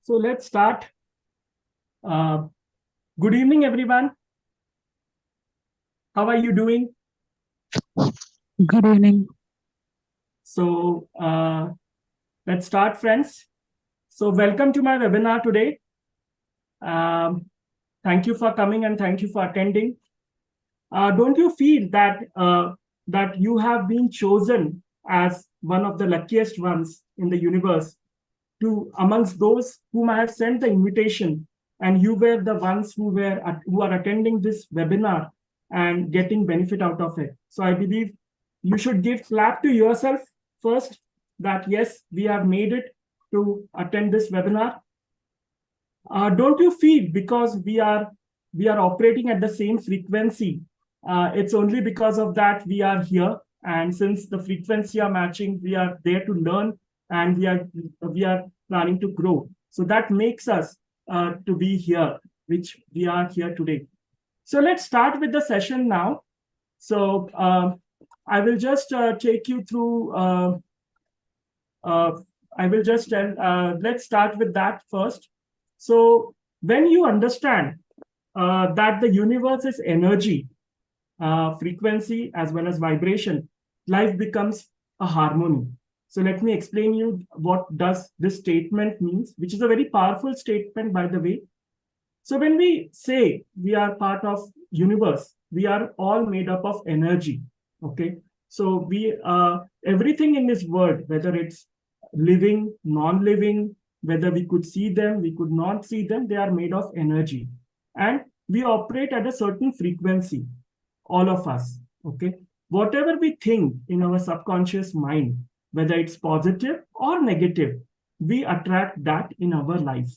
So let's start. Good evening, everyone. How are you doing? Good evening. So let's start, friends. So welcome to my webinar today. Thank you for coming and thank you for attending. Don't you feel that you have been chosen as one of the luckiest ones in the universe to amongst those whom I have sent the invitation, and you were the ones who are attending this webinar and getting benefit out of it. So I believe you should give clap to yourself first that yes, we have made it to attend this webinar. Don't you feel because we are operating at the same frequency? It's only because of that we are here, and since the frequency are matching, we are there to learn, and we are planning to grow. So that makes us to be here, which we are here today. So let's start with the session now. So I will just take you through. Uh, I will just tell. Let's start with that first. So when you understand that the universe is energy, frequency as well as vibration, life becomes a harmony. So let me explain you what does this statement means, which is a very powerful statement, by the way. So when we say we are part of universe, we are all made up of energy. Okay. So we everything in this world, whether it's living, non-living, whether we could see them, we could not see them, they are made of energy. And we operate at a certain frequency, all of us. Okay. Whatever we think in our subconscious mind, whether it's positive or negative, we attract that in our life.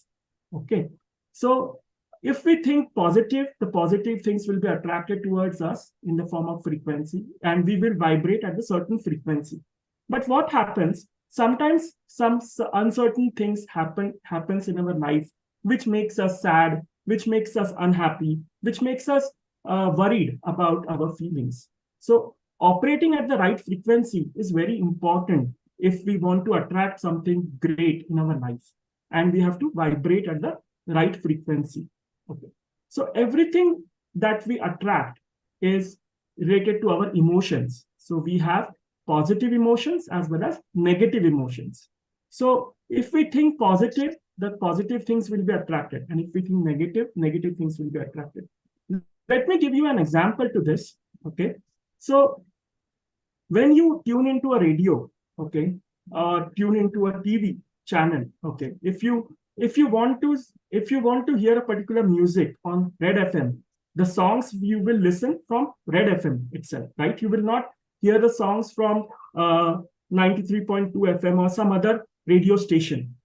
Okay. So if we think positive, the positive things will be attracted towards us in the form of frequency, and we will vibrate at a certain frequency. But what happens? Sometimes some uncertain things happens in our life, which makes us sad, which makes us unhappy, which makes us worried about our feelings. So operating at the right frequency is very important if we want to attract something great in our life, and we have to vibrate at the right frequency. Okay. So everything that we attract is related to our emotions. So we have positive emotions as well as negative emotions. So if we think positive, the positive things will be attracted. And if we think negative, negative things will be attracted. Let me give you an example to this. Okay. So when you tune into a radio, okay, or tune into a TV channel, okay, if you want to hear a particular music on Red FM, the songs you will listen from Red FM itself, right? You will not hear the songs from 93.2 FM or some other radio station.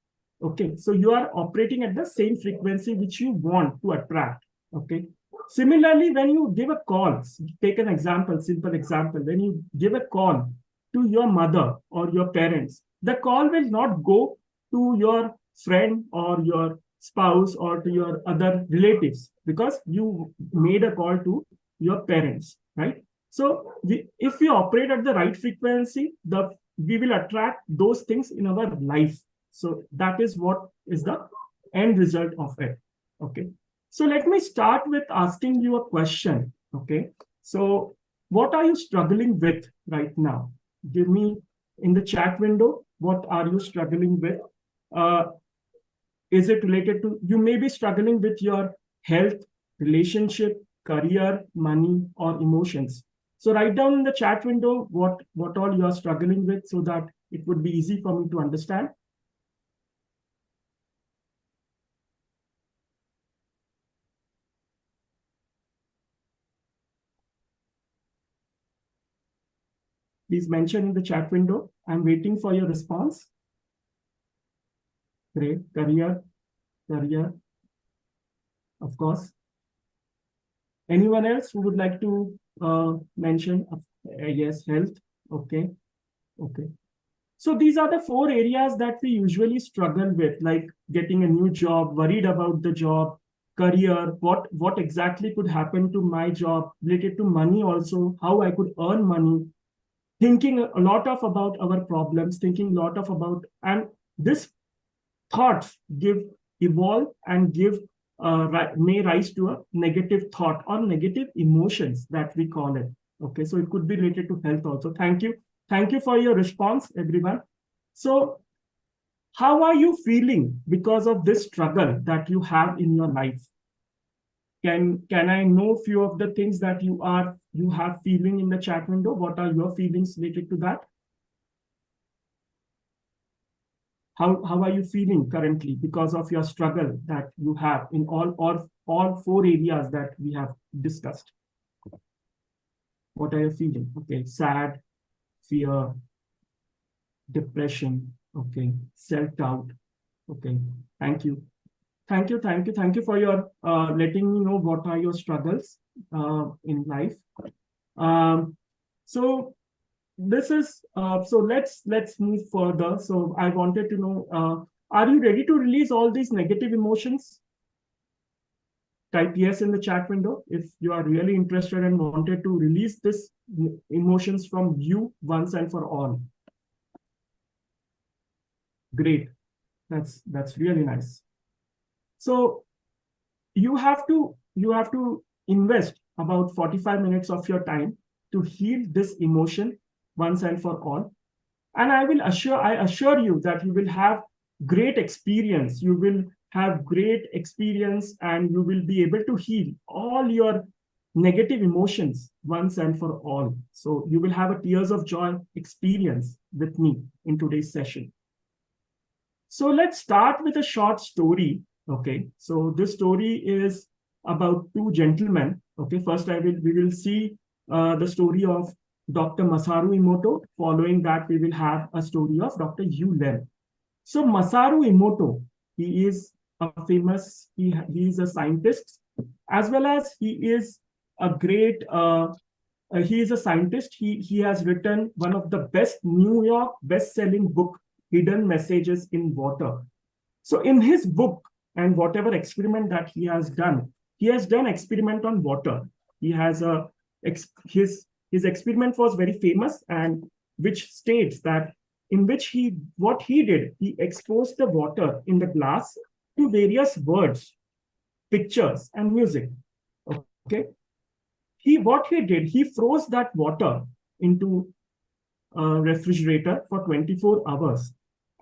Okay, so you are operating at the same frequency which you want to attract. Okay. Similarly, when you give a call, take an example, simple example, when you give a call to your mother or your parents, the call will not go to your friend or your spouse or to your other relatives, because you made a call to your parents, right? So if we operate at the right frequency, we will attract those things in our life. So that is what is the end result of it. Okay. So let me start with asking you a question. Okay. So what are you struggling with right now? Give me in the chat window, what are you struggling with? Is it related to, you may be struggling with your health, relationship, career, money, or emotions. So write down in the chat window what all you are struggling with, so that it would be easy for me to understand. Please mention in the chat window. I'm waiting for your response. Great. Career, of course. Anyone else who would like to mention? Yes, health. Okay. Okay. So these are the 4 areas that we usually struggle with, like getting a new job, worried about the job, career, what exactly could happen to my job, related to money also, how I could earn money, thinking a lot of about our problems, thinking a lot of about, and this thoughts give evolve and may rise to a negative thought or negative emotions that we call it. Okay, so it could be related to health also. Thank you for your response, everyone. So how are you feeling because of this struggle that you have in your life? Can I know few of the things that you have feeling in the chat window? What are your feelings related to that? How are you feeling currently because of your struggle that you have in all four areas that we have discussed? What are you feeling? Okay, sad, fear, depression, okay, self-doubt. Okay, thank you. Thank you for your letting me know what are your struggles in life. So this is so let's move further. So I wanted to know, are you ready to release all these negative emotions? Type yes in the chat window if you are really interested and wanted to release this emotions from you once and for all. Great, that's really nice. So you have to invest about 45 minutes of your time to heal this emotion once and for all. And I assure you that you will have great experience. You will have great experience and you will be able to heal all your negative emotions once and for all. So you will have a tears of joy experience with me in today's session. So let's start with a short story. Okay, so this story is about two gentlemen. Okay, first we will see the story of Dr. Masaru Emoto. Following that, we will have a story of Dr. Yu Len. So Masaru Emoto, he is a famous, he is a scientist, as well as he is a great, he is a scientist. He has written one of the best New York best-selling book, Hidden Messages in Water. So in his book and whatever experiment that he has done experiment on water. He has his experiment was very famous, and which states that in which what he did, he exposed the water in the glass to various words, pictures, and music. Okay. What he did, he froze that water into a refrigerator for 24 hours.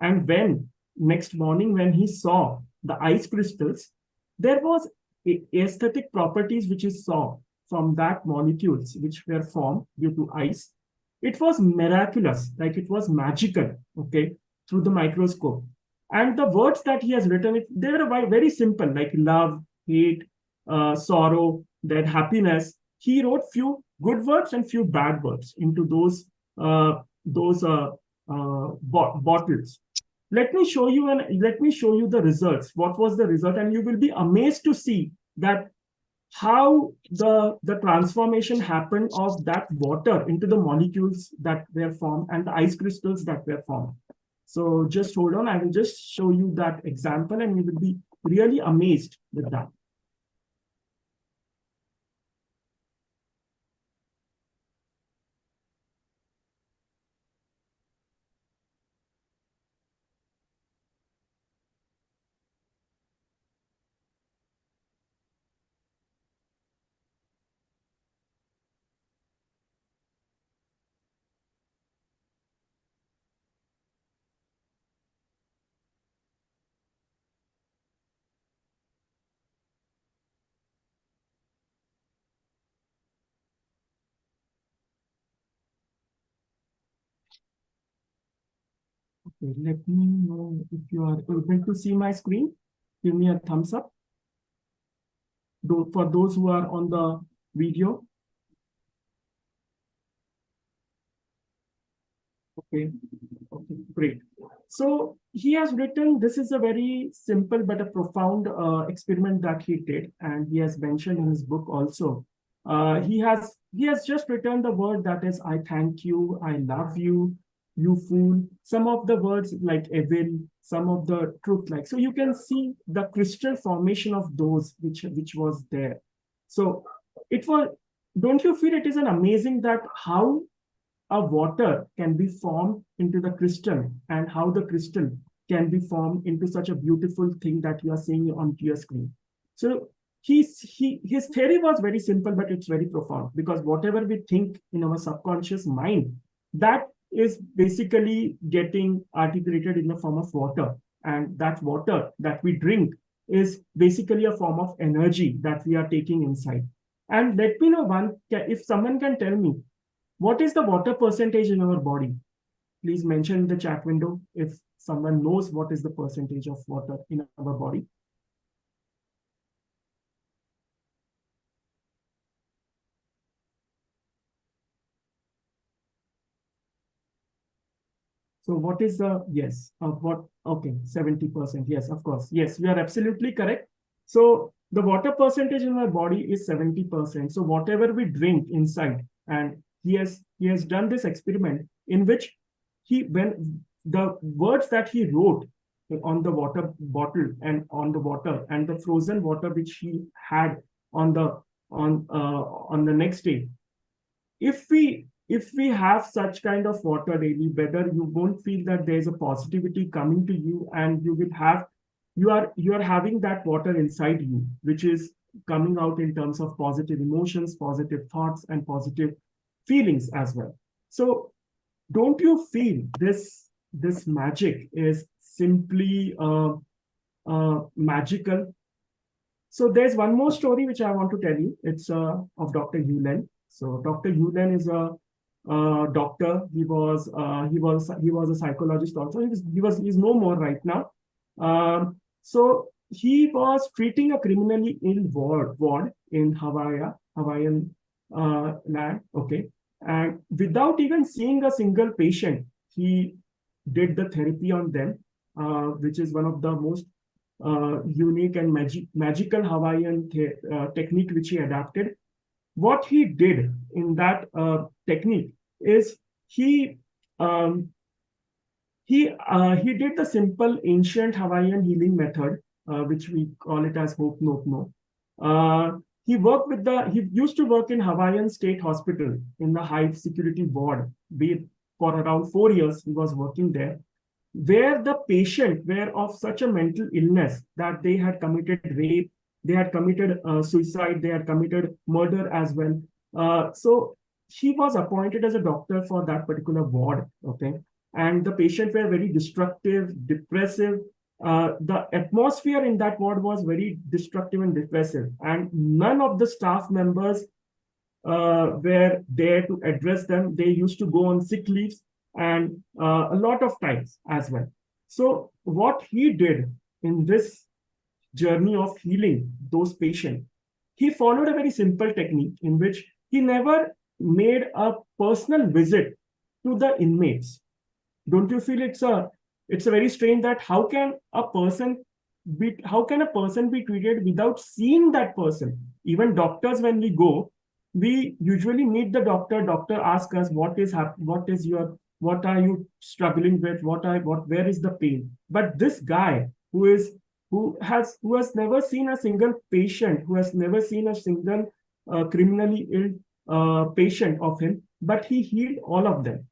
And when next morning, when he saw the ice crystals, there was aesthetic properties which he saw from that molecules which were formed due to ice. It was miraculous, like it was magical, okay, through the microscope. And the words that he has written, they were very simple, like love, hate, sorrow, then happiness. He wrote few good words and few bad words into those bottles. Let me show you the results. What was the result? And you will be amazed to see that how the transformation happened of that water into the molecules that were formed and the ice crystals that were formed. So just hold on. I will just show you that example and you will be really amazed with that. Okay, let me know if you are able to see my screen. Give me a thumbs up. For those who are on the video. Okay, okay, great. So he has written, this is a very simple but a profound experiment that he did, and he has mentioned in his book also. He has just written the word that is, I thank you, I love you, you fool. Some of the words like evil, some of the truth like. So you can see the crystal formation of those which was there. So it was, don't you feel it is an amazing that how a water can be formed into the crystal and how the crystal can be formed into such a beautiful thing that you are seeing on your screen. So his theory was very simple, but it's very profound, because whatever we think in our subconscious mind, that is basically getting articulated in the form of water. And that water that we drink is basically a form of energy that we are taking inside. And let me know if someone can tell me, what is the water percentage in our body? Please mention in the chat window if someone knows what is the percentage of water in our body. So what is the, yes, okay, 70%. Yes, of course. Yes, you are absolutely correct. So the water percentage in our body is 70%. So whatever we drink inside, and he has done this experiment in which when the words that he wrote on the water bottle and on the water and the frozen water which he had on the next day, if we have such kind of water daily, whether you won't feel that there's a positivity coming to you, and you are having that water inside you, which is coming out in terms of positive emotions, positive thoughts, and positive feelings as well. So don't you feel this magic is simply magical? So there's one more story which I want to tell you. It's of Dr. Yulen. So Dr. Yulen is a doctor. He was a psychologist also. He's no more right now. So he was treating a criminally ill ward in Hawaiian land. Okay, and without even seeing a single patient, he did the therapy on them, which is one of the most unique and magical Hawaiian technique which he adapted. What he did in that technique is he did the simple ancient Hawaiian healing method, which we call it as Hope Nope No. He used to work in Hawaiian State Hospital in the high security ward. For around 4 years, he was working there, where the patient were of such a mental illness that they had committed rape, they had committed suicide, they had committed murder as well. So he was appointed as a doctor for that particular ward. Okay, and the patients were very destructive, depressive. The atmosphere in that ward was very destructive and depressive, and none of the staff members were there to address them. They used to go on sick leaves, and a lot of times as well. So what he did in this journey of healing those patients, he followed a very simple technique in which he never made a personal visit to the inmates. Don't you feel it's a very strange that how can a person be treated without seeing that person? Even doctors, when we go, we usually meet the doctor. Doctor asks us what are you struggling with, where is the pain? But this guy who has never seen a single patient, who has never seen a single criminally ill patient of him, but he healed all of them.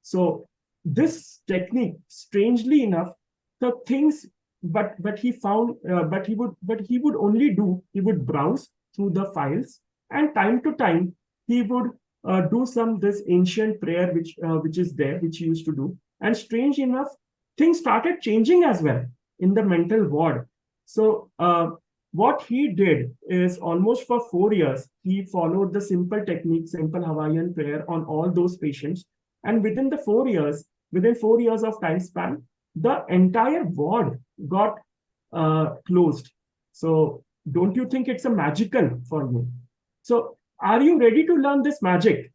So this technique, strangely enough, the things, but he found, he would browse through the files, and time to time he would do this ancient prayer which is there, which he used to do. And strange enough, things started changing as well in the mental ward. So what he did is, almost for 4 years, he followed the simple technique, simple Hawaiian prayer on all those patients. And within 4 years of time span, the entire ward got closed. So don't you think it's a magical for you? So are you ready to learn this magic?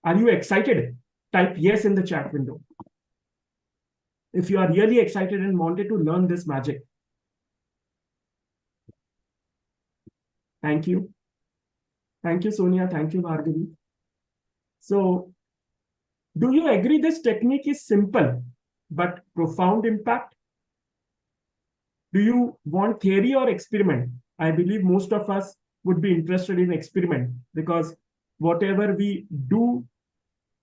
Are you excited? Type yes in the chat window if you are really excited and wanted to learn this magic. Thank you. Thank you, Sonia. Thank you, Bhargavi. So do you agree this technique is simple but profound impact? Do you want theory or experiment? I believe most of us would be interested in experiment, because whatever we do,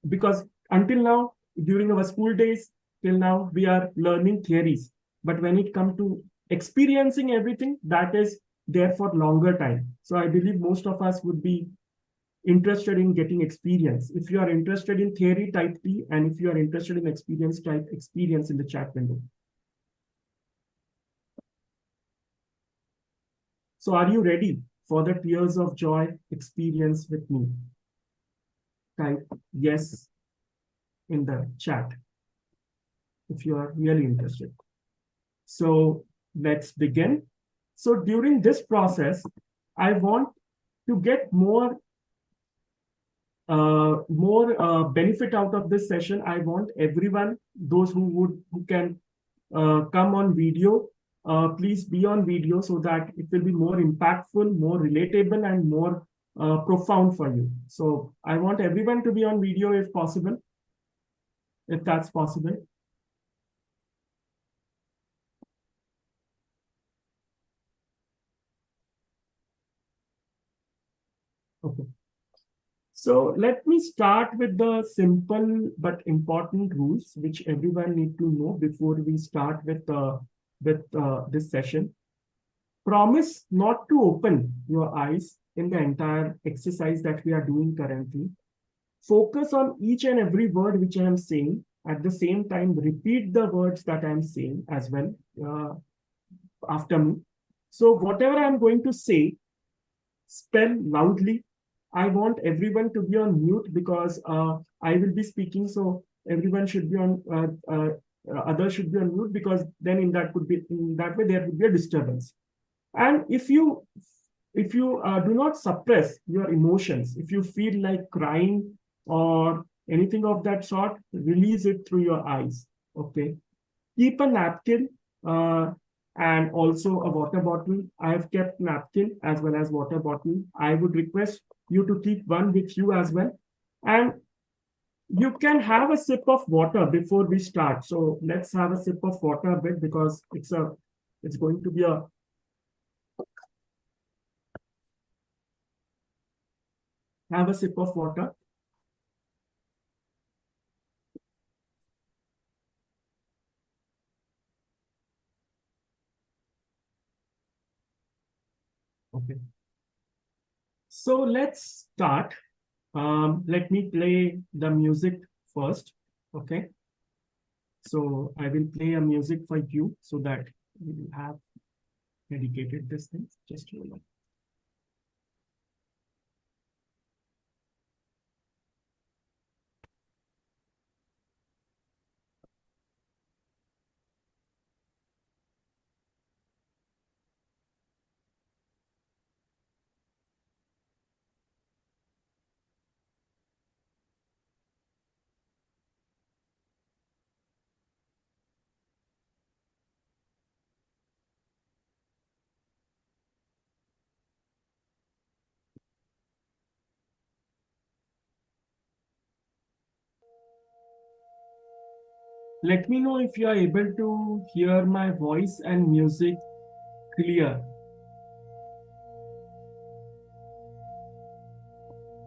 because until now, during our school days, till now we are learning theories, but when it comes to experiencing everything, that is there for longer time. So I believe most of us would be interested in getting experience. If you are interested in theory, type T, and if you are interested in experience, type experience in the chat window. So are you ready for the tears of joy experience with me? Type yes in the chat if you are really interested. So let's begin. So during this process, I want to get more benefit out of this session. I want everyone, those who can come on video, please be on video so that it will be more impactful, more relatable, and more profound for you. So I want everyone to be on video if possible, if that's possible. Okay. So let me start with the simple but important rules which everyone need to know before we start with this session. Promise not to open your eyes in the entire exercise that we are doing currently. Focus on each and every word which I am saying. At the same time, repeat the words that I am saying as well after me. So whatever I am going to say, spell loudly. I want everyone to be on mute because I will be speaking, so everyone should be on. Others should be on mute because then in that way there would be a disturbance. And if you do not suppress your emotions, if you feel like crying or anything of that sort, release it through your eyes. Okay. Keep a napkin and also a water bottle. I have kept napkin as well as water bottle. I would request you to keep one with you as well. And you can have a sip of water before we start. So let's have a sip of water a bit because it's going to be a have a sip of water. Okay. So let's start. Let me play the music first. Okay. So I will play a music for you so that we will have dedicated this thing. Just hold on. Let me know if you are able to hear my voice and music clear.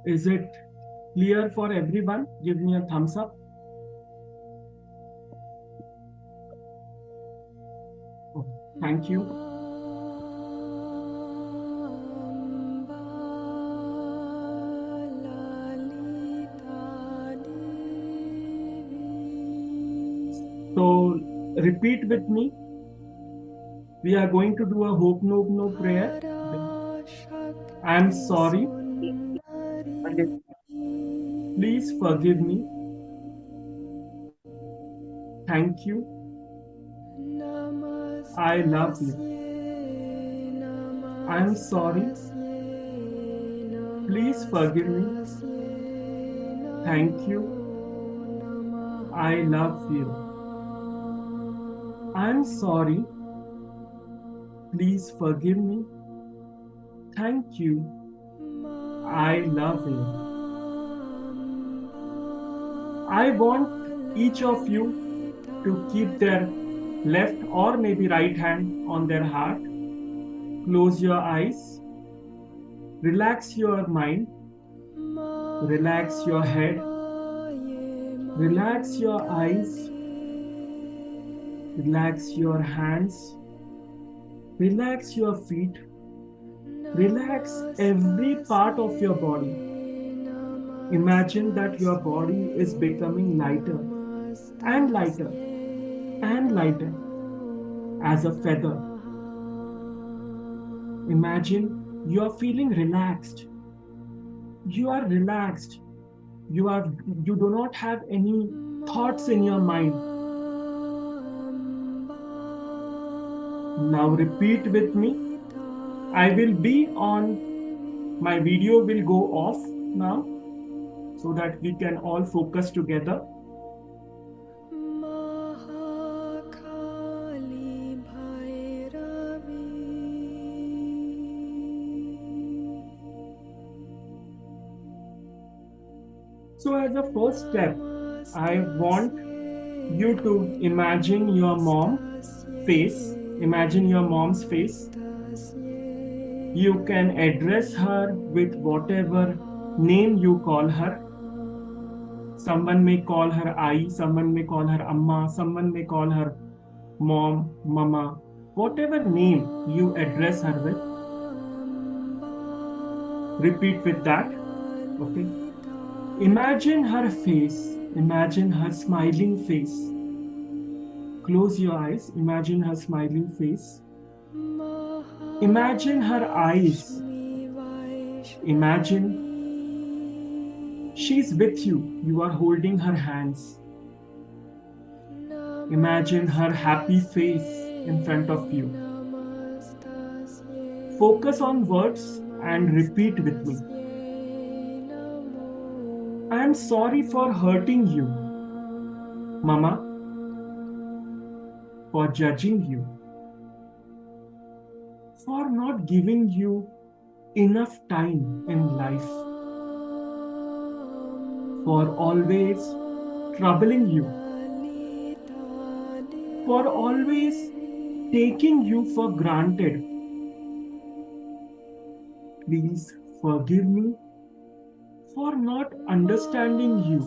Is it clear for everyone? Give me a thumbs up. Oh, thank you. So repeat with me. We are going to do a hope no prayer. I'm sorry. Please forgive me. Thank you. I love you. I'm sorry. Please forgive me. Thank you. I love you. I'm sorry. Please forgive me. Thank you. I love you. I want each of you to keep their left or maybe right hand on their heart. Close your eyes. Relax your mind. Relax your head. Relax your eyes. Relax your hands, relax your feet, relax every part of your body. Imagine that your body is becoming lighter and lighter and lighter as a feather. Imagine you are feeling relaxed. You are relaxed. You do not have any thoughts in your mind. Now repeat with me. I will be on, my video will go off now so that we can all focus together. So as a first step, I want you to imagine your mom's face. Imagine your mom's face. You can address her with whatever name you call her. Someone may call her Ai, someone may call her Amma, someone may call her Mom, Mama, whatever name you address her with. Repeat with that. Okay. Imagine her face. Imagine her smiling face. Close your eyes. Imagine her smiling face. Imagine her eyes. Imagine she's with you. You are holding her hands. Imagine her happy face in front of you. Focus on words and repeat with me. I am sorry for hurting you, Mama, for judging you, for not giving you enough time in life, for always troubling you, for always taking you for granted. Please forgive me for not understanding you,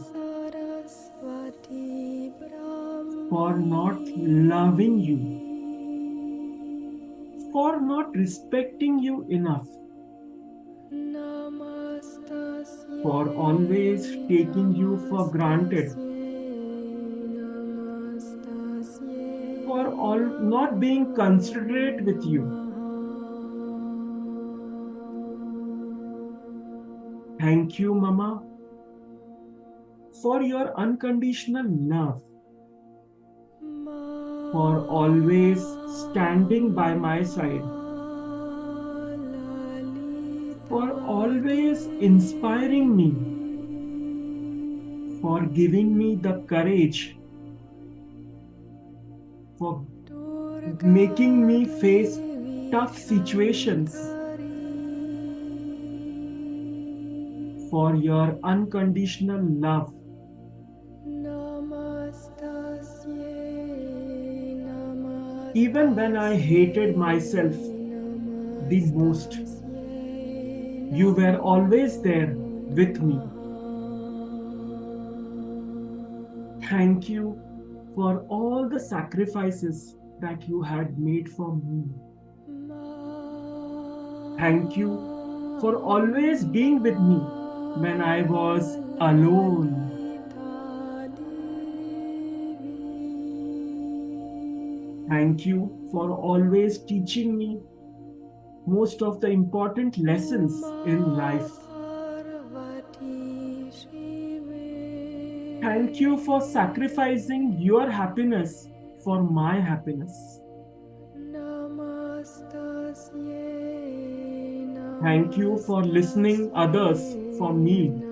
for not loving you, for not respecting you enough, for always taking you for granted, for all not being considerate with you. Thank you, Mama, for your unconditional love, for always standing by my side, for always inspiring me, for giving me the courage, for making me face tough situations, for your unconditional love. Even when I hated myself the most, you were always there with me. Thank you for all the sacrifices that you had made for me. Thank you for always being with me when I was alone. Thank you for always teaching me most of the important lessons in life. Thank you for sacrificing your happiness for my happiness. Thank you for listening others for me.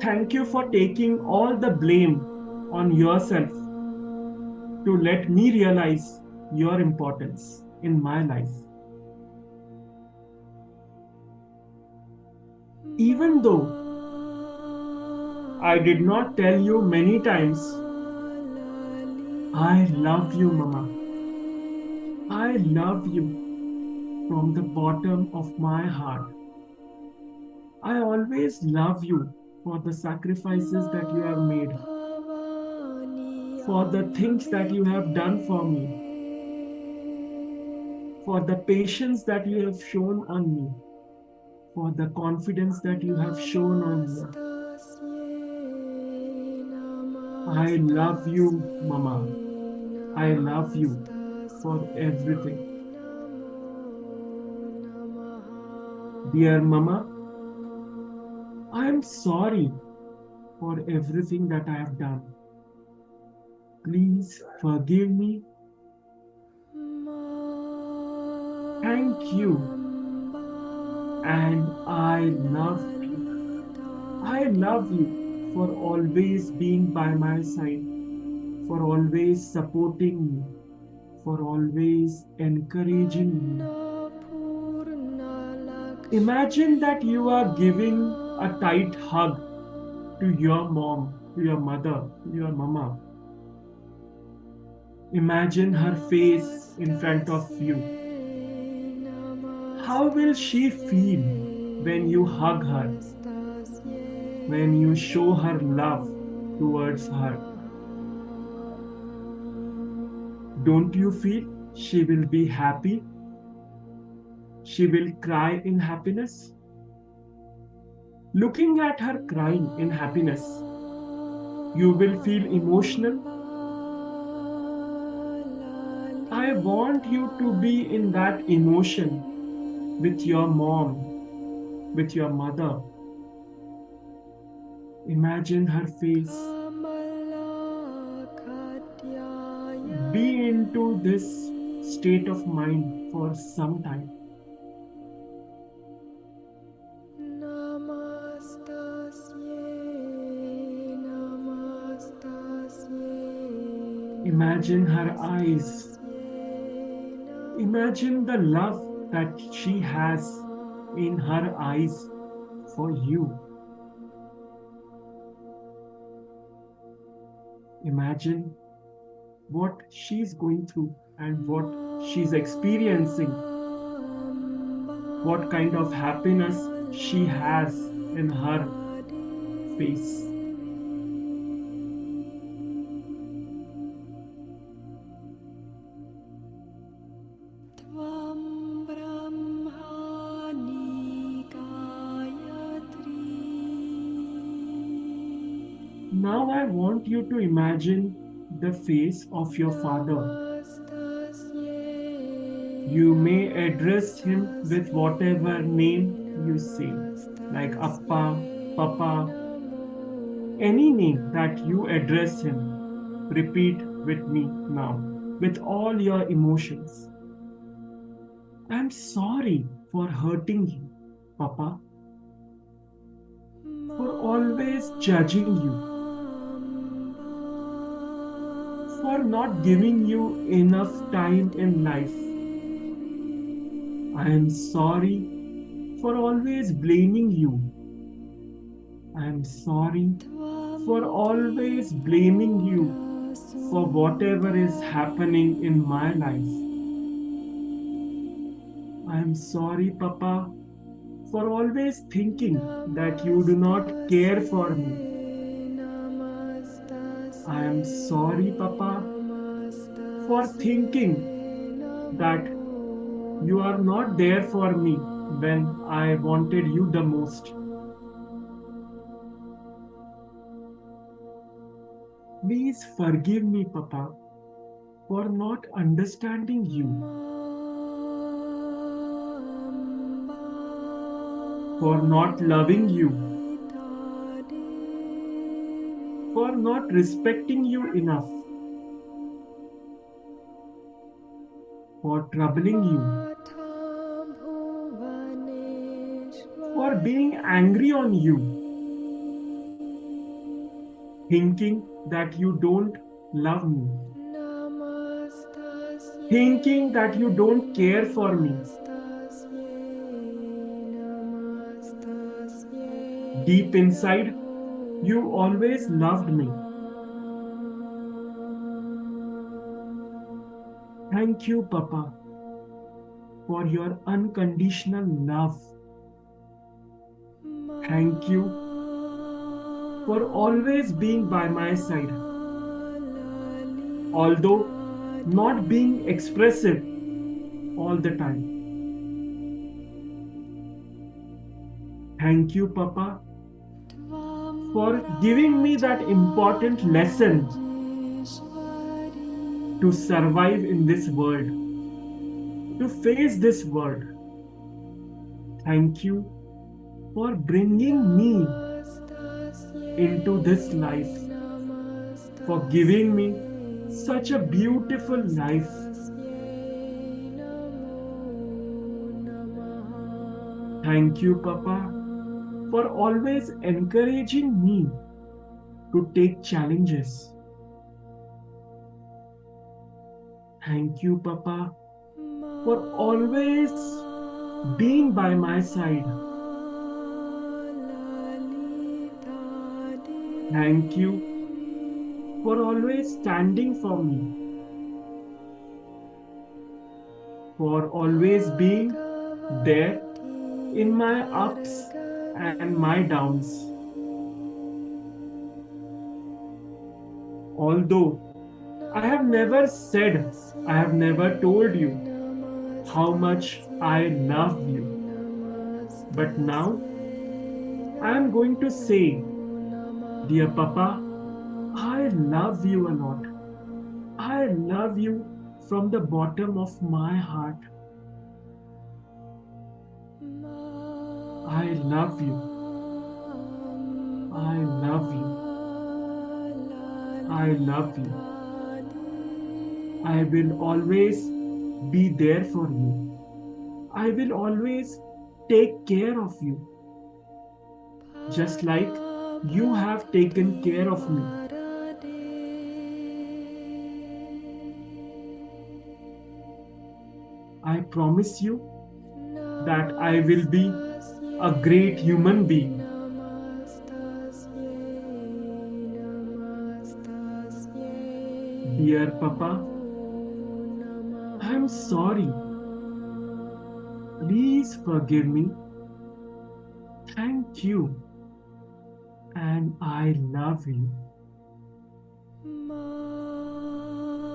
Thank you for taking all the blame on yourself to let me realize your importance in my life. Even though I did not tell you many times, I love you, Mama. I love you from the bottom of my heart. I always love you for the sacrifices that you have made. for the things that you have done for me, for the patience that you have shown on me, for the confidence that you have shown on me. I love you, Mama. I love you for everything. Dear Mama, I am sorry for everything that I have done. Please forgive me. Thank you. And I love you. I love you for always being by my side, for always supporting me, for always encouraging me. Imagine that you are giving a tight hug to your mom, to your mother, to your mama. Imagine her face in front of you. How will she feel when you hug her, when you show her love towards her? Don't you feel she will be happy? She will cry in happiness? Looking at her crying in happiness, you will feel emotional. I want you to be in that emotion with your mom, with your mother. Imagine her face. Be into this state of mind for some time. Imagine her eyes. Imagine the love that she has in her eyes for you. Imagine what she's going through and what she's experiencing, what kind of happiness she has in her face. Now I want you to imagine the face of your father. You may address him with whatever name you say, like Appa, Papa, any name that you address him. Repeat with me now, with all your emotions. I'm sorry for hurting you, Papa, for always judging you, for not giving you enough time in life. I am sorry for always blaming you. I am sorry for always blaming you for whatever is happening in my life. I am sorry, Papa, for always thinking that you do not care for me. I am sorry, Papa, for thinking that you are not there for me when I wanted you the most. Please forgive me, Papa, for not understanding you, for not loving you, for not respecting you enough, for troubling you, for being angry on you, thinking that you don't love me, thinking that you don't care for me. Deep inside, you always loved me. Thank you, Papa, for your unconditional love. Thank you for always being by my side. although not being expressive all the time. Thank you, Papa, for giving me that important lesson to survive in this world, to face this world. Thank you for bringing me into this life, for giving me such a beautiful life. Thank you, Papa, for always encouraging me to take challenges. Thank you, Papa, for always being by my side. Thank you for always standing for me, for always being there in my ups and my downs. Although I have never said, I have never told you how much I love you, but now I am going to say, dear Papa, I love you a lot. I love you from the bottom of my heart. I love you. I love you. I love you. I will always be there for you. I will always take care of you, just like you have taken care of me. I promise you that I will be a great human being. Dear Papa, I'm sorry. Please forgive me. Thank you. And I love you.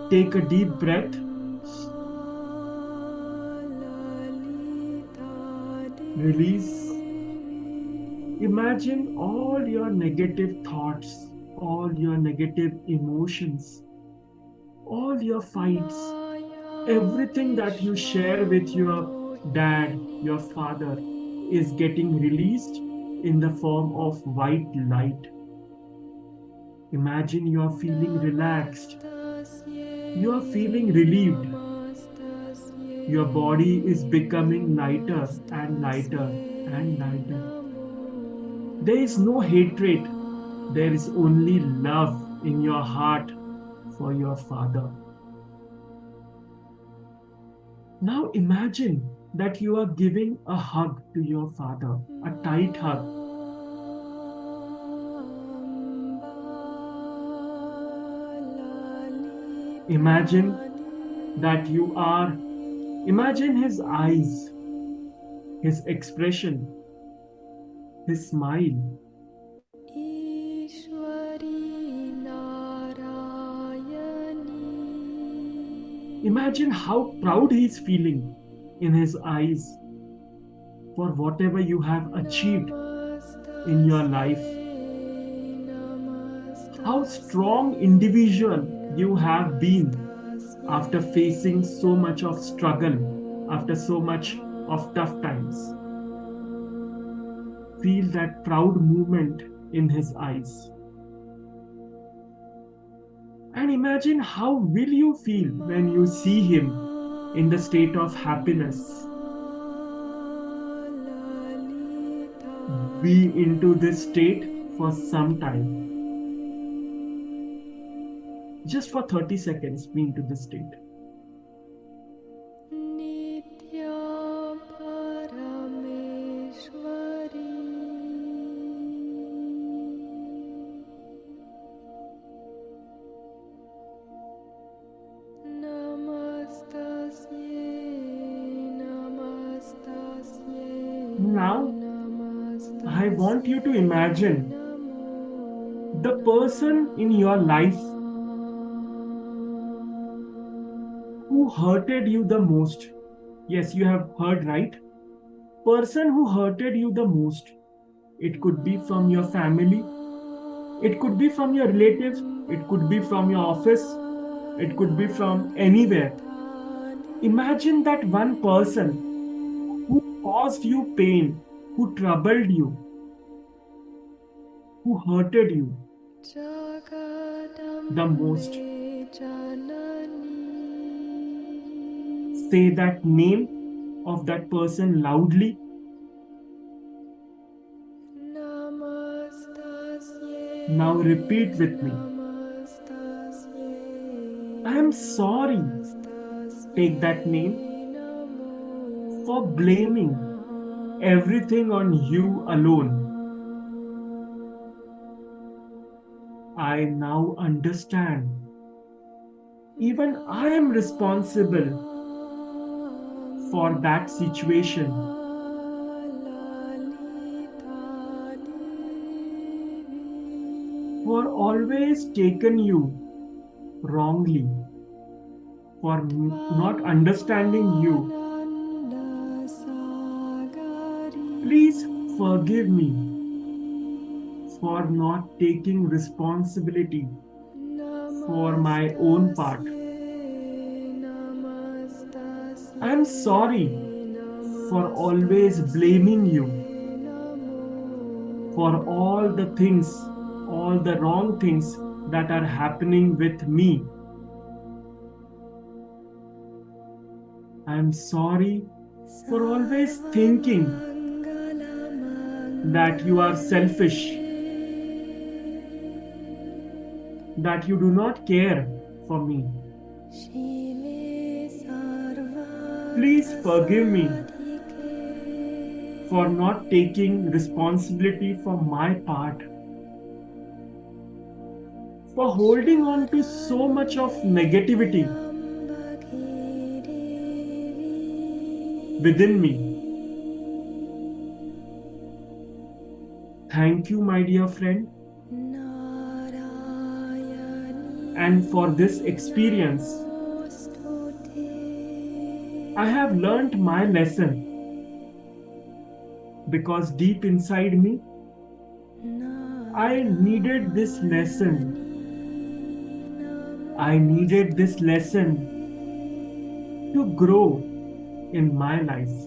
Take a deep breath. Release. Imagine all your negative thoughts, all your negative emotions, all your fights, everything that you share with your dad, your father, is getting released in the form of white light. Imagine you are feeling relaxed. You are feeling relieved. Your body is becoming lighter and lighter and lighter. There is no hatred. There is only love in your heart for your father. Now imagine that you are giving a hug to your father, a tight hug. Imagine that imagine his eyes, his expression, his smile. Imagine how proud he is feeling in his eyes for whatever you have achieved in your life. How strong individual you have been after facing so much of struggle, after so much of tough times. Feel that proud movement in his eyes. And imagine how will you feel when you see him in the state of happiness. Be into this state for some time. Just for 30 seconds, be into this state. Now, I want you to imagine the person in your life who hurted you the most. Yes, you have heard right. Person who hurted you the most. It could be from your family. It could be from your relatives. It could be from your office. It could be from anywhere. Imagine that one person who caused you pain, who troubled you, who hurted you the most. Say that name of that person loudly. Now repeat with me. I am sorry. Take that name for blaming everything on you alone. I now understand. Even I am responsible for that situation. For always taken you wrongly. For not understanding you. Please forgive me for not taking responsibility for my own part. I am sorry for always blaming you for all the things, all the wrong things that are happening with me. I am sorry for always thinking that you are selfish, that you do not care for me. Please forgive me for not taking responsibility for my part, for holding on to so much of negativity within me. Thank you, my dear friend, and for this experience. I have learnt my lesson because deep inside me, I needed this lesson. I needed this lesson to grow in my life.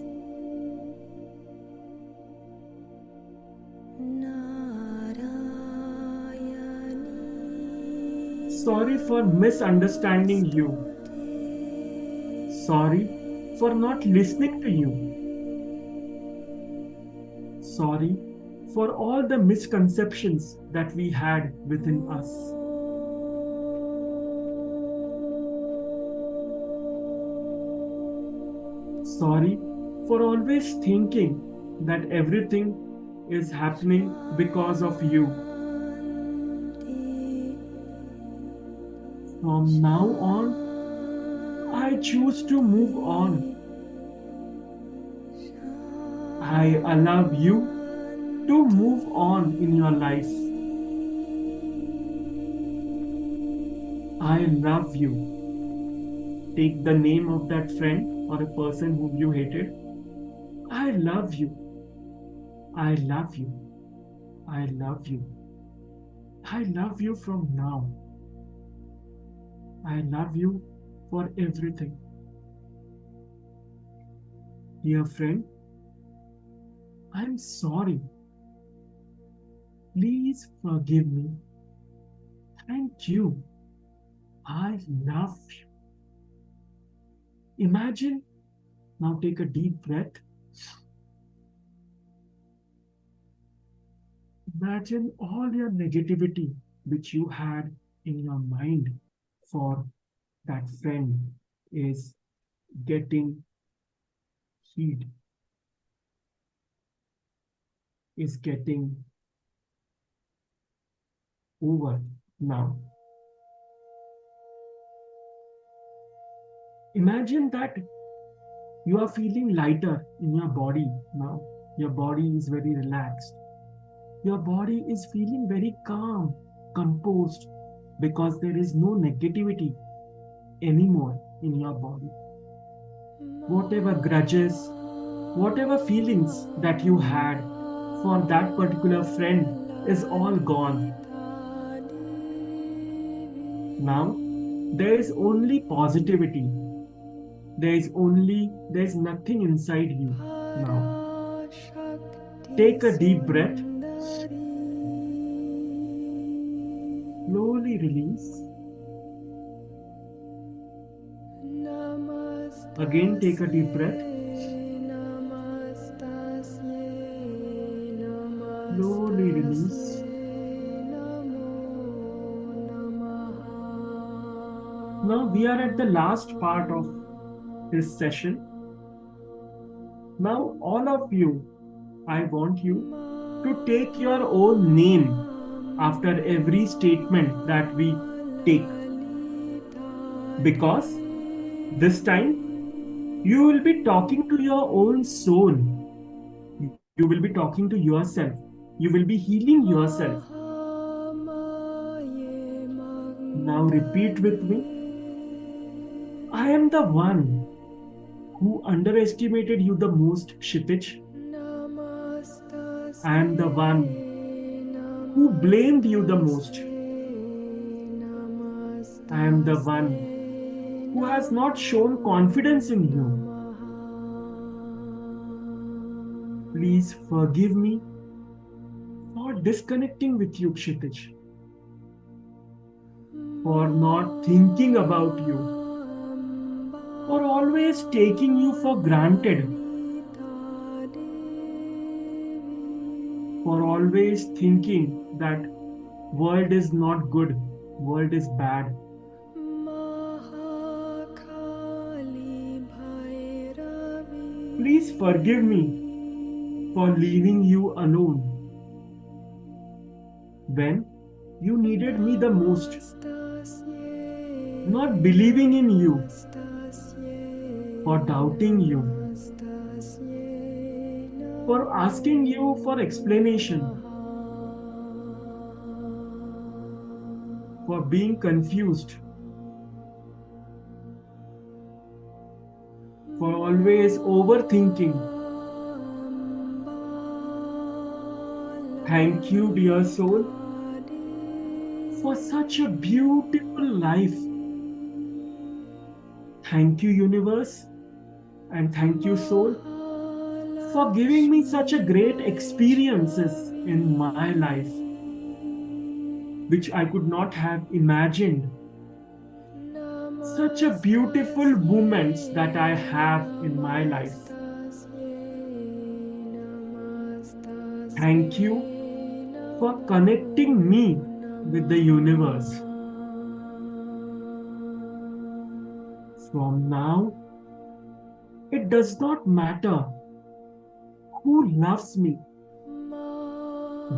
Sorry for misunderstanding you. Sorry for not listening to you. Sorry for all the misconceptions that we had within us. Sorry for always thinking that everything is happening because of you. From now on, I choose to move on. I allow you to move on in your life. I love you. Take the name of that friend or a person whom you hated. I love you. I love you. I love you. I love you from now. I love you for everything. Dear friend, I'm sorry. Please forgive me. Thank you. I love you. Imagine, now take a deep breath. Imagine all your negativity which you had in your mind for that friend is getting heat, is getting over now. Imagine that you are feeling lighter in your body now. Your body is very relaxed. Your body is feeling very calm, composed, because there is no negativity anymore in your body. Whatever grudges, whatever feelings that you had for that particular friend is all gone. Now, there is only positivity. There's nothing inside you now. Take a deep breath. Slowly release. Again, take a deep breath. Slowly release. Now we are at the last part of this session. Now all of you, I want you to take your own name after every statement that we take. Because this time you will be talking to your own soul. You will be talking to yourself. You will be healing yourself. Now repeat with me. I am the one who underestimated you the most, Kshitij. I am the one who blamed you the most. I am the one who has not shown confidence in you. Please forgive me for disconnecting with you, Kshitij. For not thinking about you. For always taking you for granted. For always thinking that world is not good, world is bad. Please forgive me for leaving you alone when you needed me the most, not believing in you, for doubting you, for asking you for explanation, for being confused, for always overthinking. Thank you, dear soul, for such a beautiful life. Thank you, universe, and thank you, soul, for giving me such a great experiences in my life, which I could not have imagined. Such a beautiful moments that I have in my life. Thank you for connecting me with the universe. From now, it does not matter who loves me,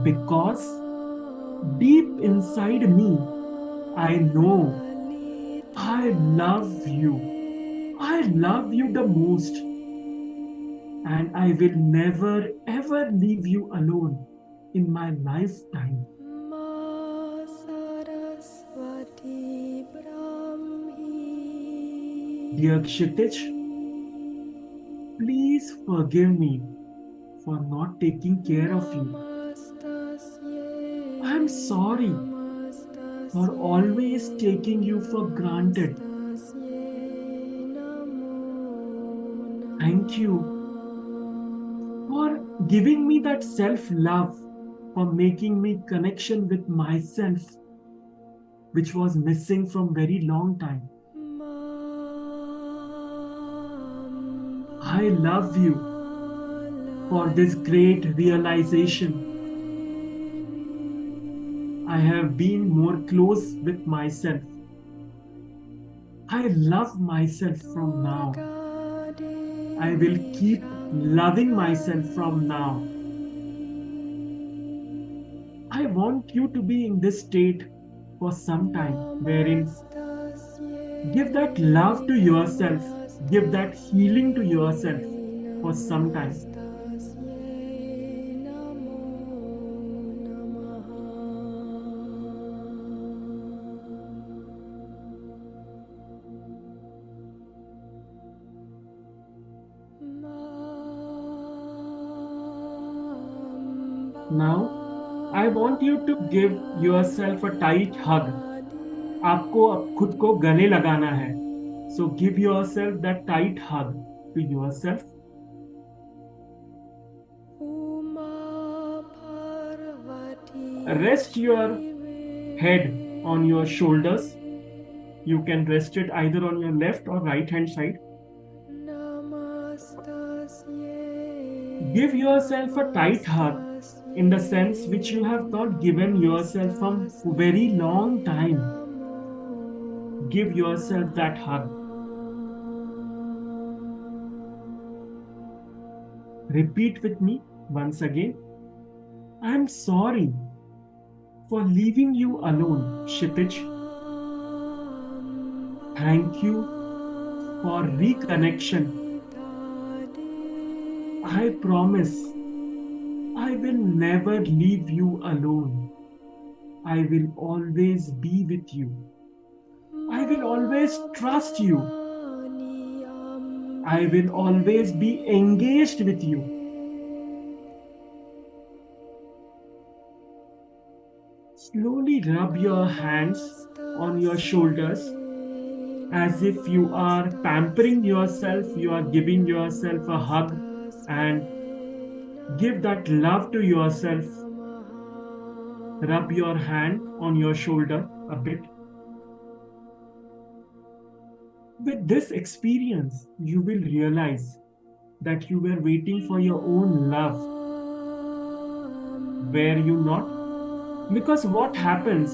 because deep inside me, I know I love you. I love you the most. And I will never ever leave you alone in my lifetime. Dear Kshitij, please forgive me for not taking care of you. I am sorry for always taking you for granted. Thank you for giving me that self-love, for making me connection with myself, which was missing from very long time. I love you for this great realization. I have been more close with myself. I love myself from now. I will keep loving myself from now. I want you to be in this state for some time, wherein give that love to yourself, give that healing to yourself for some time. Now, I want you to give yourself a tight hug. आपको अब खुद को गले लगाना है. So give yourself that tight hug to yourself. Rest your head on your shoulders. You can rest it either on your left or right hand side. Give yourself a tight hug in the sense which you have not given yourself from a very long time. Give yourself that hug. Repeat with me once again. I'm sorry for leaving you alone, Kshitij. Thank you for reconnection. I promise I will never leave you alone. I will always be with you. I will always trust you. I will always be engaged with you. Slowly rub your hands on your shoulders as if you are pampering yourself, you are giving yourself a hug, and give that love to yourself. Rub your hand on your shoulder a bit. With this experience, you will realize that you were waiting for your own love. Were you not? Because what happens?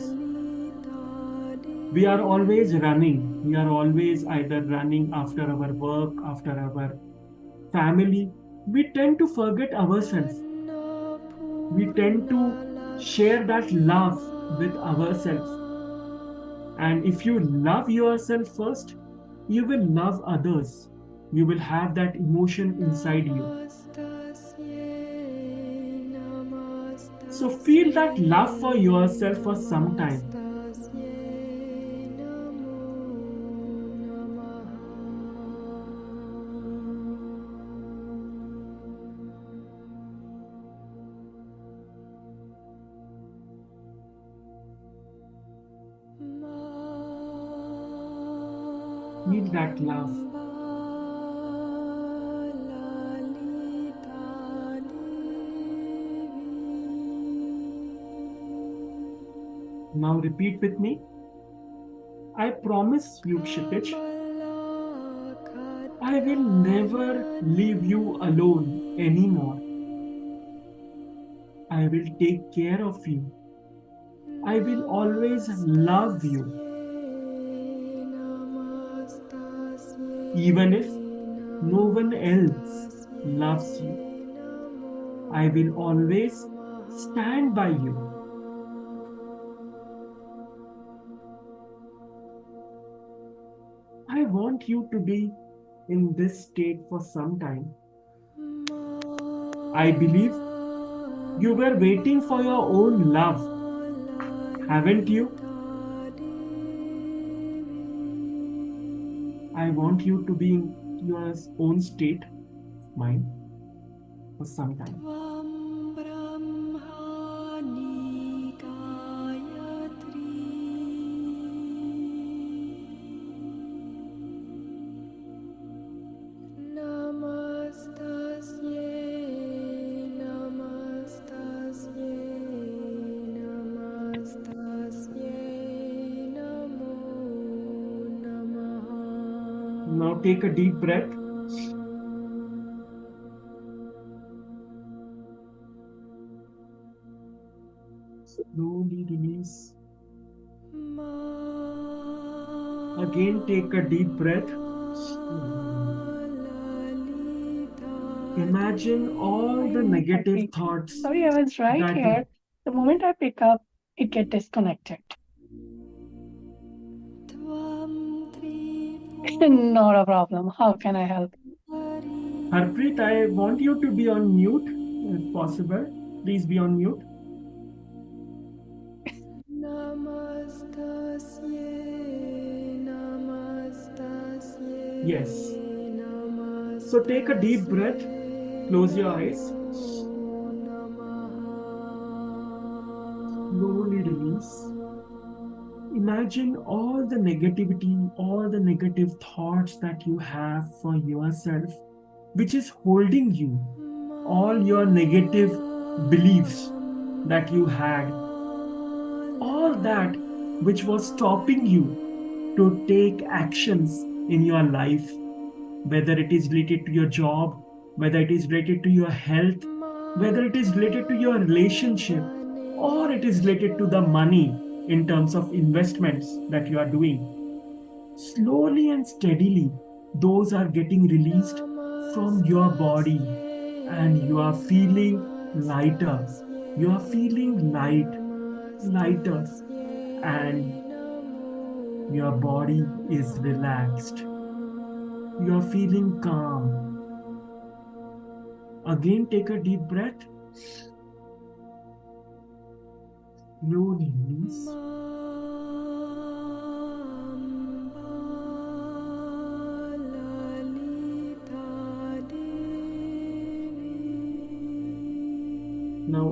We are always running. We are always either running after our work, after our family. We tend to forget ourselves. We tend to share that love with ourselves. And if you love yourself first, you will love others. You will have that emotion inside you. So feel that love for yourself for some time. Feel that love. Now repeat with me. I promise you, Kshitij, I will never leave you alone anymore. I will take care of you. I will always love you. Even if no one else loves you, I will always stand by you. I want you to be in this state for some time. I believe you were waiting for your own love, haven't you? I want you to be in your own state of mind for some time. Now take a deep breath. Slowly release. Again take a deep breath. Imagine all the negative thoughts. Sorry, I was right that here. The moment I pick up, it gets disconnected. Not a problem. How can I help? Harpreet, I want you to be on mute if possible. Please be on mute. Yes. So take a deep breath. Close your eyes. Slowly release. Imagine all the negativity, all the negative thoughts that you have for yourself, which is holding you, all your negative beliefs that you had, all that which was stopping you to take actions in your life, whether it is related to your job, whether it is related to your health, whether it is related to your relationship, or it is related to the money in terms of investments that you are doing. Slowly and steadily, those are getting released from your body, and you are feeling lighter. You are feeling lighter, and your body is relaxed. You are feeling calm. Again, take a deep breath. Slowly release. Now,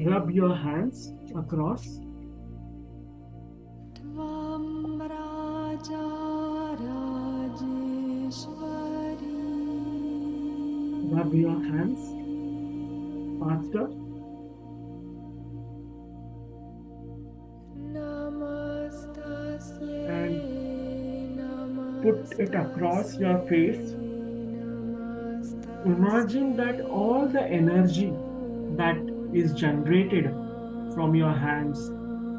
rub your hands across. Rub your hands faster. And put it across your face. Imagine that all the energy that is generated from your hands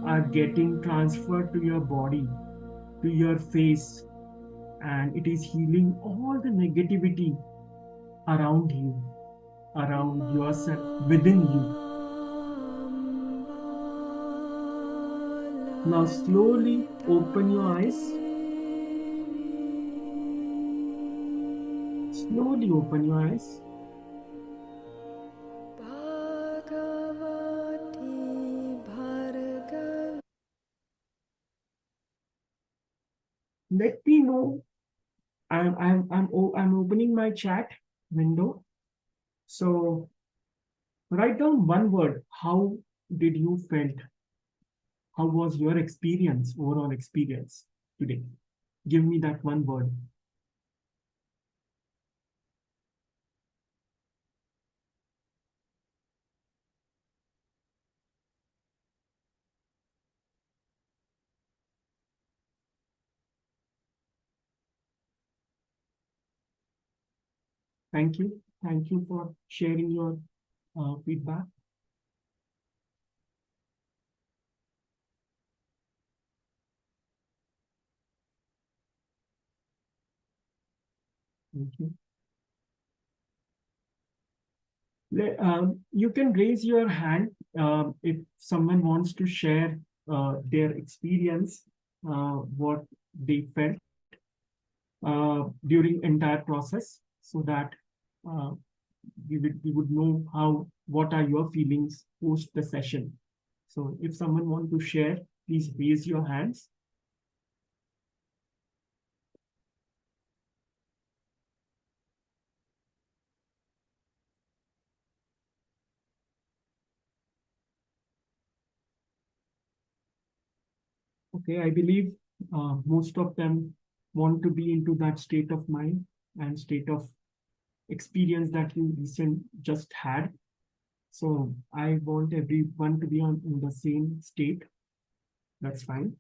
are getting transferred to your body, to your face, and it is healing all the negativity around you, around yourself, within you. Now slowly open your eyes. Slowly open your eyes. Let me know. I'm opening my chat window. So write down one word. How did you felt? How was your experience, overall experience today? Give me that one word. Thank you. Thank you for sharing your feedback. Thank you. You can raise your hand if someone wants to share their experience, what they felt during entire process, so that uh, we would know what are your feelings post the session. So if someone want to share, please raise your hands. Okay, I believe most of them want to be into that state of mind and state of experience that you just had. So I want everyone to be in the same state. That's fine.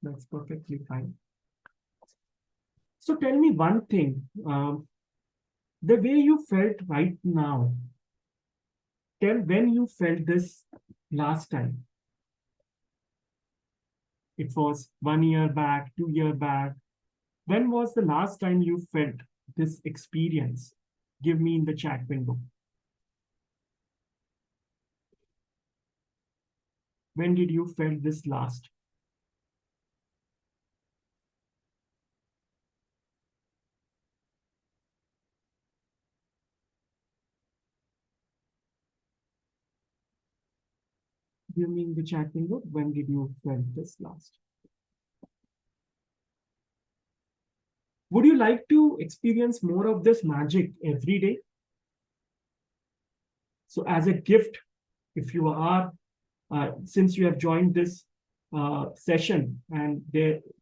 That's perfectly fine. So tell me one thing. The way you felt right now, tell when you felt this last time. It was 1 year back, 2 year back. When was the last time you felt this experience? Give me in the chat window. When did you felt this last? Give me in the chat window. When did you felt this last? Would you like to experience more of this magic every day? So as a gift, if you are since you have joined this session and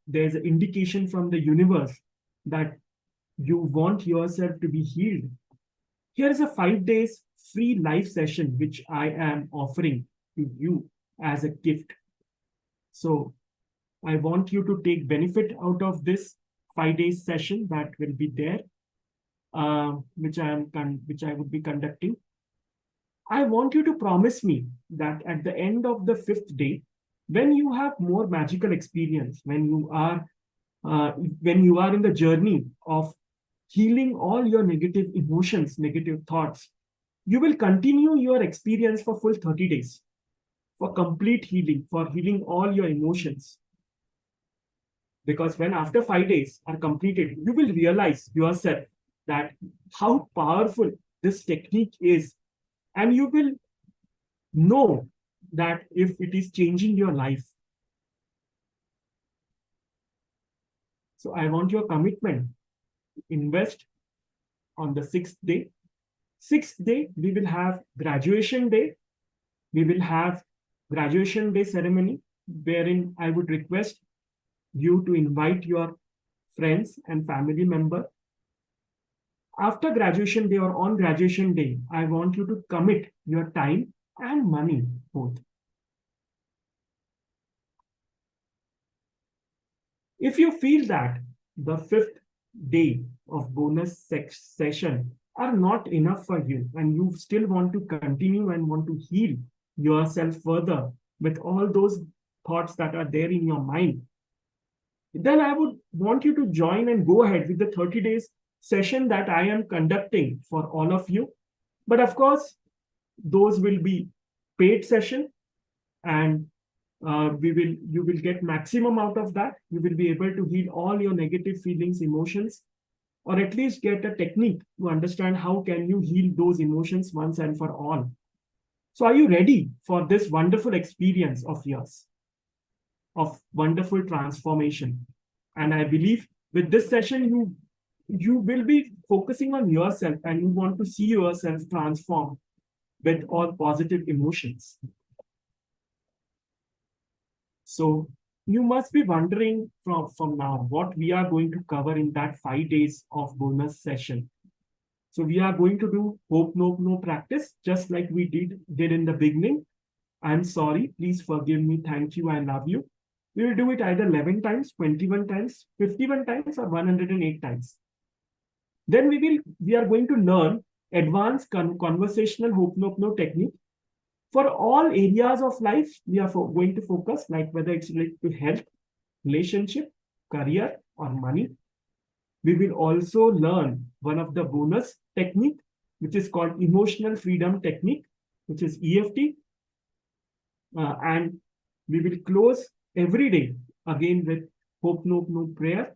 there's an indication from the universe that you want yourself to be healed, here is a 5 days free live session which I am offering to you as a gift. So I want you to take benefit out of this 5 days session that will be there, which I would be conducting. I want you to promise me that at the end of the 5th day, when you have more magical experience, when you are in the journey of healing all your negative emotions, negative thoughts, you will continue your experience for full 30 days, for complete healing, for healing all your emotions. Because when after 5 days are completed, you will realize yourself that how powerful this technique is, and you will know that if it is changing your life. So I want your commitment. Invest on the 6th day. 6th day, we will have graduation day. We will have graduation day ceremony, wherein I would request you to invite your friends and family member. After graduation day or on graduation day, I want you to commit your time and money both. If you feel that the 5th day of bonus session are not enough for you and you still want to continue and want to heal yourself further with all those thoughts that are there in your mind, then I would want you to join and go ahead with the 30 days session that I am conducting for all of you. But of course, those will be paid session, and you will get maximum out of that. You will be able to heal all your negative feelings, emotions, or at least get a technique to understand how can you heal those emotions once and for all. So are you ready for this wonderful experience of yours, of wonderful transformation? And I believe with this session, you will be focusing on yourself and you want to see yourself transform with all positive emotions. So you must be wondering from now what we are going to cover in that 5 days of bonus session. So we are going to do hope no practice, just like we did in the beginning. I'm sorry, please forgive me, thank you, I love you. We will do it either 11 times, 21 times, 51 times, or 108 times. Then we are going to learn advanced conversational hope no technique. For all areas of life, we are going to focus, like whether it's related to health, relationship, career, or money. We will also learn one of the bonus technique, which is called emotional freedom technique, which is EFT. And we will close every day again with hope no prayer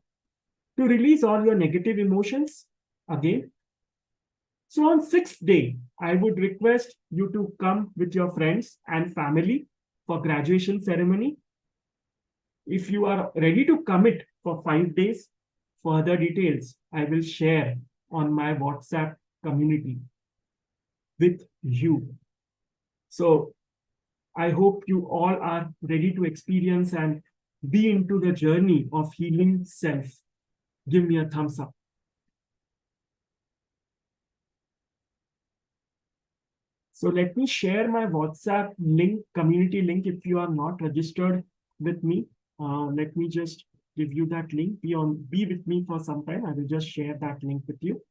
to release all your negative emotions again. So on 6th day, I would request you to come with your friends and family for graduation ceremony. If you are ready to commit for 5 days, further details I will share on my WhatsApp community with you. So I hope you all are ready to experience and be into the journey of healing self. Give me a thumbs up. So let me share my WhatsApp link, community link. If you are not registered with me, let me just give you that link. Be with me for some time. I will just share that link with you.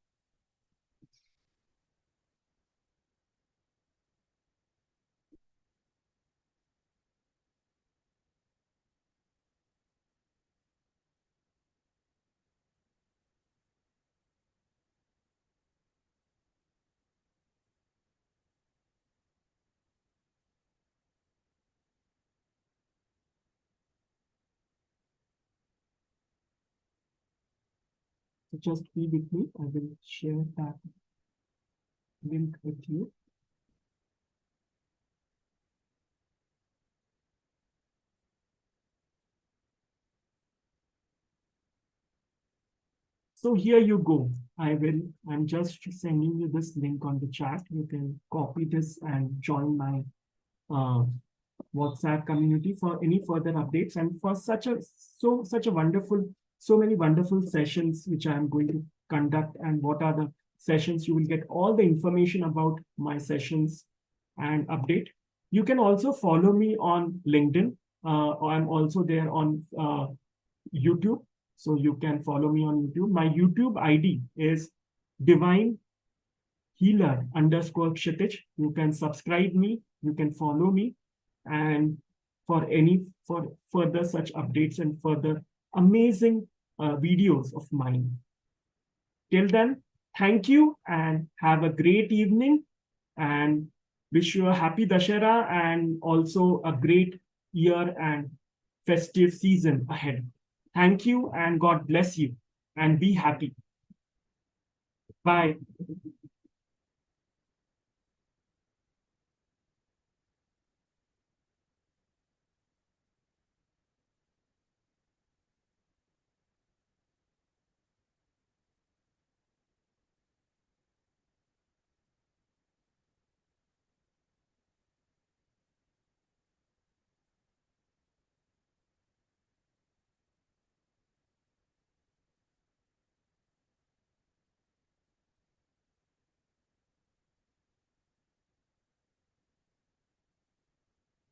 So just be with me. I will share that link with you. So here you go. I'm just sending you this link on the chat. You can copy this and join my WhatsApp community for any further updates and for such a wonderful, so many wonderful sessions which I am going to conduct, and what are the sessions. You will get all the information about my sessions and update. You can also follow me on LinkedIn. I'm also there on YouTube. So you can follow me on YouTube. My YouTube ID is Divine Healer _ Kshitij. You can subscribe me, you can follow me, and for further such updates and further amazing videos of mine. Till then, thank you and have a great evening, and wish you a happy Dashera and also a great year and festive season ahead. Thank you and God bless you and be happy. Bye.